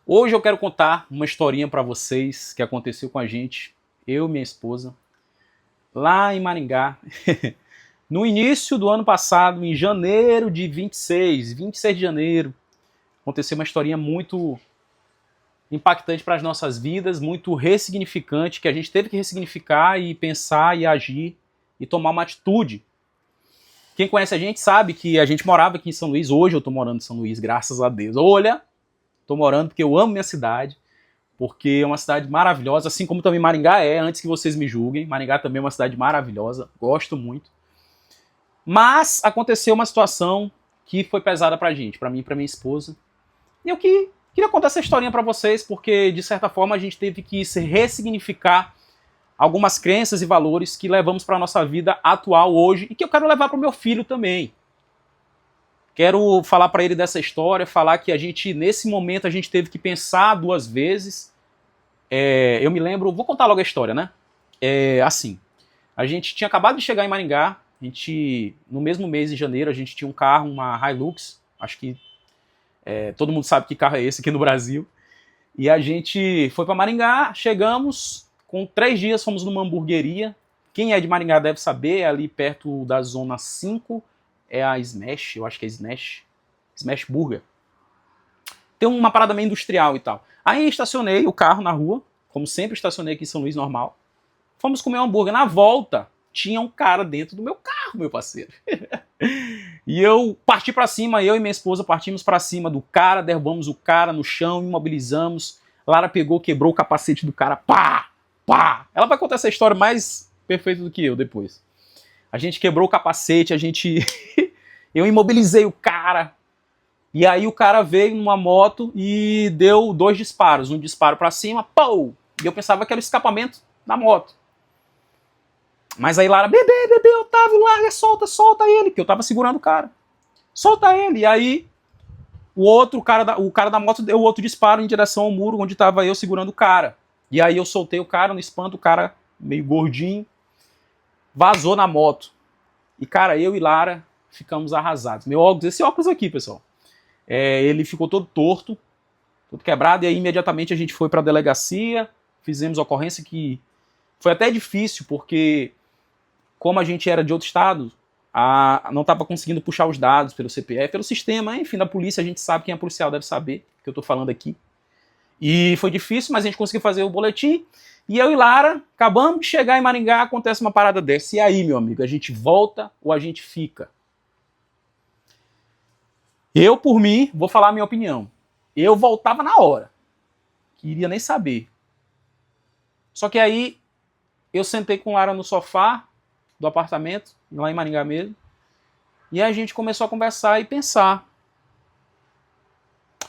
Hoje eu quero contar uma historinha para vocês que aconteceu com a gente, eu e minha esposa, lá em Maringá, no início do ano passado, em janeiro de 26 de janeiro, aconteceu uma historinha muito impactante para as nossas vidas, muito ressignificante, que a gente teve que ressignificar e pensar e agir e tomar uma atitude. Quem conhece a gente sabe que a gente morava aqui em São Luís, hoje eu tô morando em São Luís, graças a Deus. Olha, tô morando porque eu amo minha cidade, porque é uma cidade maravilhosa, assim como também Maringá é, antes que vocês me julguem. Maringá também é uma cidade maravilhosa, gosto muito. Mas aconteceu uma situação que foi pesada pra gente, pra mim e pra minha esposa. E eu queria contar essa historinha pra vocês, porque de certa forma a gente teve que se ressignificar algumas crenças e valores que levamos pra nossa vida atual hoje e que eu quero levar pro meu filho também. Quero falar para ele dessa história, falar que a gente, nesse momento, a gente teve que pensar duas vezes. Eu me lembro, vou contar logo a história, né? Assim, a gente tinha acabado de chegar em Maringá, no mesmo mês de janeiro, a gente tinha um carro, uma Hilux, acho que todo mundo sabe que carro é esse aqui no Brasil. E a gente foi para Maringá, chegamos, com 3 dias fomos numa hamburgueria. Quem é de Maringá deve saber, é ali perto da Zona 5, é a Smash, eu acho que é Smash Burger. Tem uma parada meio industrial e tal. Aí estacionei o carro na rua, como sempre estacionei aqui em São Luís normal. Fomos comer um hambúrguer. Na volta, tinha um cara dentro do meu carro, meu parceiro. E eu parti pra cima, eu e minha esposa partimos pra cima do cara, derrubamos o cara no chão, imobilizamos. Lara pegou, quebrou o capacete do cara, pá, pá. Ela vai contar essa história mais perfeita do que eu depois. A gente quebrou o capacete, eu imobilizei o cara. E aí o cara veio numa moto e deu 2 disparos. Um disparo pra cima, pau! E eu pensava que era o escapamento da moto. Mas aí Lara, bebê, Otávio, larga, solta ele, que eu tava segurando o cara. Solta ele. E aí o cara da moto deu outro disparo em direção ao muro onde tava eu segurando o cara. E aí eu soltei o cara no espanto, o cara meio gordinho, vazou na moto. E cara, eu e Lara ficamos arrasados. Meu óculos, esse óculos aqui, pessoal. Ele ficou todo torto, todo quebrado, e aí imediatamente a gente foi para a delegacia, fizemos a ocorrência que foi até difícil, porque como a gente era de outro estado, não estava conseguindo puxar os dados pelo CPF, pelo sistema, enfim, da polícia, a gente sabe, quem é policial deve saber o que eu estou falando aqui. E foi difícil, mas a gente conseguiu fazer o boletim, e eu e Lara acabamos de chegar em Maringá, acontece uma parada dessa. E aí, meu amigo, a gente volta ou a gente fica? Eu, por mim, vou falar a minha opinião. Eu voltava na hora. Queria nem saber. Só que aí, eu sentei com Lara no sofá do apartamento, lá em Maringá mesmo, e a gente começou a conversar e pensar.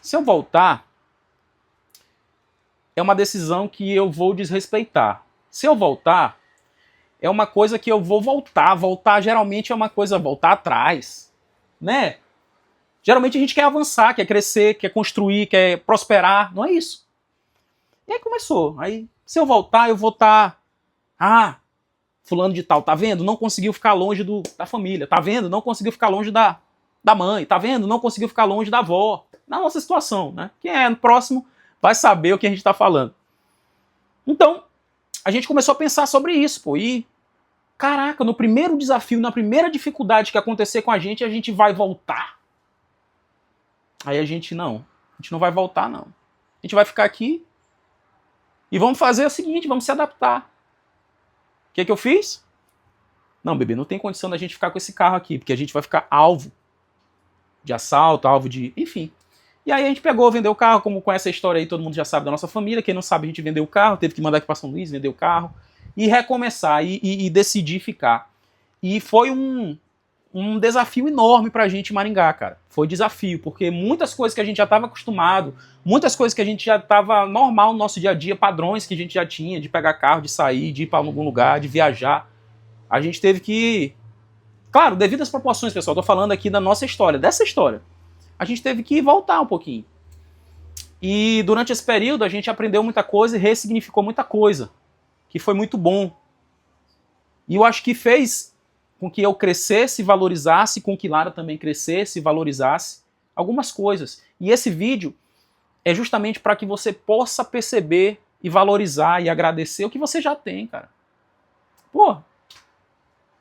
Se eu voltar, é uma decisão que eu vou desrespeitar. Se eu voltar, é uma coisa que eu vou voltar. Voltar geralmente é uma coisa, voltar atrás, né? Geralmente a gente quer avançar, quer crescer, quer construir, quer prosperar. Não é isso. E aí começou. Aí, se eu voltar, eu vou estar... fulano de tal, tá vendo? Não conseguiu ficar longe da família. Tá vendo? Não conseguiu ficar longe da mãe. Tá vendo? Não conseguiu ficar longe da avó. Na nossa situação, né? Quem é próximo vai saber o que a gente tá falando. Então, a gente começou a pensar sobre isso, pô. E, caraca, no primeiro desafio, na primeira dificuldade que acontecer com a gente vai voltar. Aí a gente não vai voltar não. A gente vai ficar aqui e vamos fazer o seguinte, vamos se adaptar. O que eu fiz? Não, bebê, não tem condição da gente ficar com esse carro aqui, porque a gente vai ficar alvo de assalto, alvo de... enfim. E aí a gente pegou, vendeu o carro, como com essa história aí todo mundo já sabe da nossa família, quem não sabe a gente vendeu o carro, teve que mandar aqui para São Luís, vender o carro, e recomeçar, e decidir ficar. E foi um desafio enorme pra gente em Maringá, cara. Foi desafio, porque muitas coisas que a gente já estava acostumado, muitas coisas que a gente já estava normal no nosso dia a dia, padrões que a gente já tinha, de pegar carro, de sair, de ir para algum lugar, de viajar, a gente teve que... Claro, devido às proporções, pessoal, tô falando aqui da nossa história, dessa história. A gente teve que voltar um pouquinho. E durante esse período a gente aprendeu muita coisa e ressignificou muita coisa, que foi muito bom. E eu acho que fez com que eu crescesse, valorizasse, com que Lara também crescesse, valorizasse algumas coisas. E esse vídeo é justamente para que você possa perceber e valorizar e agradecer o que você já tem, cara. Pô,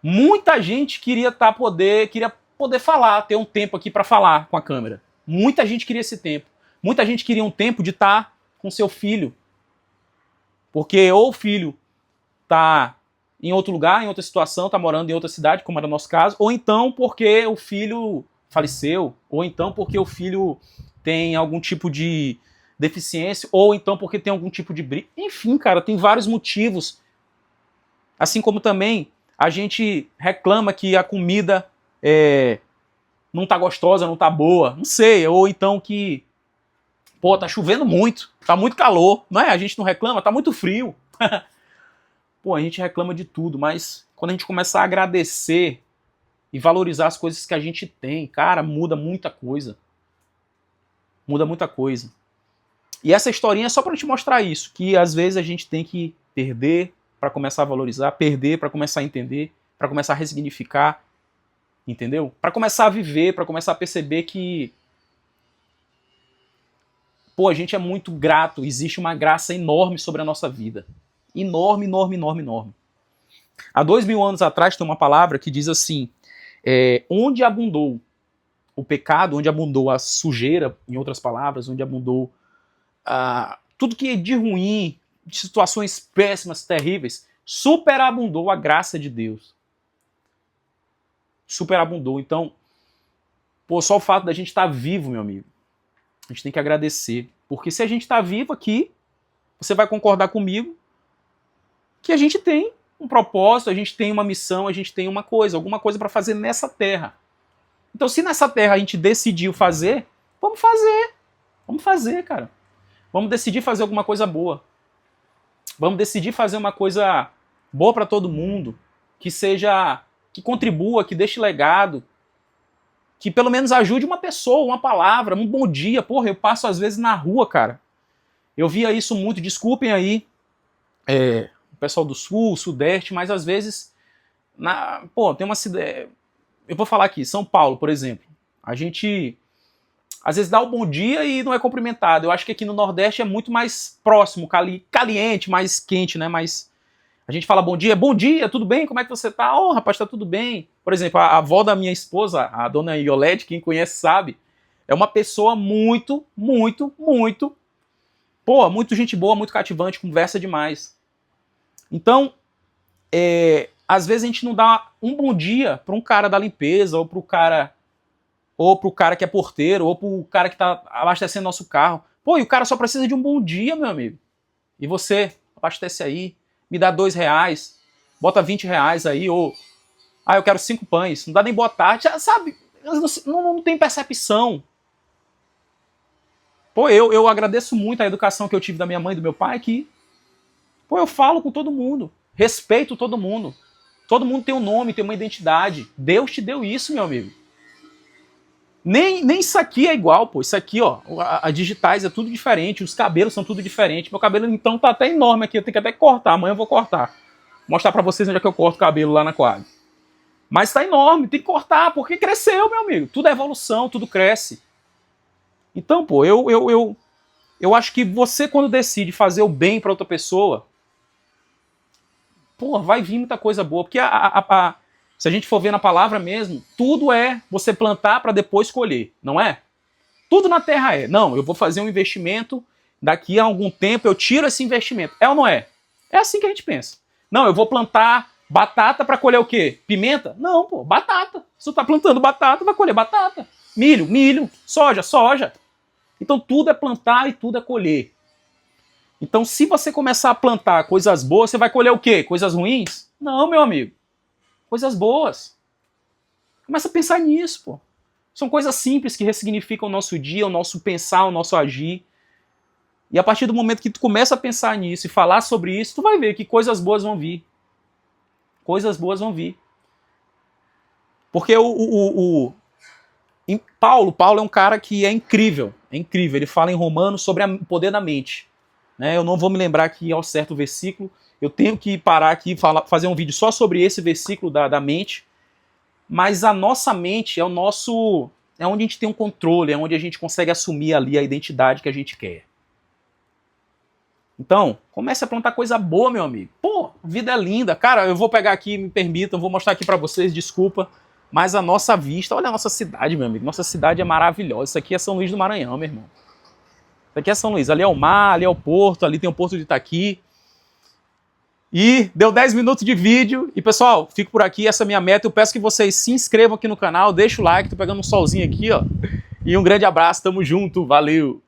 muita gente queria poder falar, ter um tempo aqui para falar com a câmera. Muita gente queria esse tempo. Muita gente queria um tempo de estar com seu filho. Porque ou o filho está em outro lugar, em outra situação, está morando em outra cidade, como era o nosso caso, ou então porque o filho faleceu, ou então porque o filho tem algum tipo de deficiência, ou então porque tem algum tipo de briga. Enfim, cara, tem vários motivos. Assim como também a gente reclama que a comida não tá gostosa, não tá boa, não sei, ou então que, pô, tá chovendo muito, tá muito calor, não é? A gente não reclama, tá muito frio. Pô, a gente reclama de tudo, mas quando a gente começar a agradecer e valorizar as coisas que a gente tem, cara, muda muita coisa. Muda muita coisa. E essa historinha é só pra te mostrar isso, que às vezes a gente tem que perder para começar a valorizar, perder para começar a entender, para começar a ressignificar, entendeu? Para começar a viver, para começar a perceber que, pô, a gente é muito grato, existe uma graça enorme sobre a nossa vida. Enorme, enorme, enorme, enorme. Há 2000 anos atrás tem uma palavra que diz assim, onde abundou o pecado, onde abundou a sujeira, em outras palavras, onde abundou tudo que é de ruim, de situações péssimas, terríveis, superabundou a graça de Deus. Superabundou. Então, pô, só o fato da gente estar vivo, meu amigo, a gente tem que agradecer. Porque se a gente está vivo aqui, você vai concordar comigo que a gente tem um propósito, a gente tem uma missão, a gente tem uma coisa, alguma coisa para fazer nessa terra. Então, se nessa terra a gente decidiu fazer, vamos fazer. Vamos fazer, cara. Vamos decidir fazer alguma coisa boa. Vamos decidir fazer uma coisa boa para todo mundo, que seja, que contribua, que deixe legado, que pelo menos ajude uma pessoa, uma palavra, um bom dia. Porra, eu passo às vezes na rua, cara. Eu via isso muito, desculpem aí, o pessoal do sul, sudeste, mas às vezes, pô, tem uma cidade, eu vou falar aqui, São Paulo, por exemplo, a gente às vezes dá o bom dia e não é cumprimentado. Eu acho que aqui no Nordeste é muito mais próximo, caliente, mais quente, né? Mas a gente fala bom dia, tudo bem? Como é que você tá? Oh, rapaz, tá tudo bem. Por exemplo, a avó da minha esposa, a dona Iolete, quem conhece sabe, é uma pessoa muito, muito, muito, pô, muito gente boa, muito cativante, conversa demais. Então, às vezes a gente não dá um bom dia para um cara da limpeza, ou pro cara que é porteiro, ou pro cara que tá abastecendo nosso carro. Pô, e o cara só precisa de um bom dia, meu amigo. E você, abastece aí, me dá R$2, bota R$20 aí, ou eu quero 5 pães, não dá nem boa tarde, já, sabe? Não tem percepção. Pô, eu agradeço muito a educação que eu tive da minha mãe e do meu pai, que, pô, eu falo com todo mundo, respeito todo mundo. Todo mundo tem um nome, tem uma identidade. Deus te deu isso, meu amigo. Nem isso aqui é igual, pô. Isso aqui, ó, a digitais é tudo diferente, os cabelos são tudo diferente. Meu cabelo, então, tá até enorme aqui, eu tenho que até cortar. Amanhã eu vou cortar. Mostrar pra vocês onde é que eu corto o cabelo lá na quadra. Mas tá enorme, tem que cortar, porque cresceu, meu amigo. Tudo é evolução, tudo cresce. Então, pô, eu acho que você, quando decide fazer o bem pra outra pessoa, pô, vai vir muita coisa boa. Porque se a gente for ver na palavra mesmo, tudo é você plantar para depois colher, não é? Tudo na terra é. Não, eu vou fazer um investimento, daqui a algum tempo eu tiro esse investimento. É ou não é? É assim que a gente pensa. Não, eu vou plantar batata para colher o quê? Pimenta? Não, pô, batata. Se tu tá plantando batata, vai colher batata. Milho, soja. Então tudo é plantar e tudo é colher. Então se você começar a plantar coisas boas, você vai colher o quê? Coisas ruins? Não, meu amigo. Coisas boas. Começa a pensar nisso, pô. São coisas simples que ressignificam o nosso dia, o nosso pensar, o nosso agir. E a partir do momento que tu começa a pensar nisso e falar sobre isso, tu vai ver que coisas boas vão vir. Coisas boas vão vir. Porque Paulo é um cara que é incrível. É incrível. Ele fala em Romanos sobre o poder da mente. Né? Eu não vou me lembrar aqui ao certo versículo. Eu tenho que parar aqui e fazer um vídeo só sobre esse versículo da mente. Mas a nossa mente é o nosso é onde a gente tem um controle, é onde a gente consegue assumir ali a identidade que a gente quer. Então, comece a plantar coisa boa, meu amigo. Pô, a vida é linda. Cara, eu vou pegar aqui, me permitam, vou mostrar aqui pra vocês, desculpa, mas a nossa vista, olha a nossa cidade, meu amigo. Nossa cidade é maravilhosa. Isso aqui é São Luís do Maranhão, meu irmão. Isso aqui é São Luís. Ali é o mar, ali é o porto, ali tem o Porto de Itaqui. E deu 10 minutos de vídeo. E, pessoal, fico por aqui, essa é a minha meta. Eu peço que vocês se inscrevam aqui no canal, deixa o like, tô pegando um solzinho aqui, ó. E um grande abraço, tamo junto, valeu!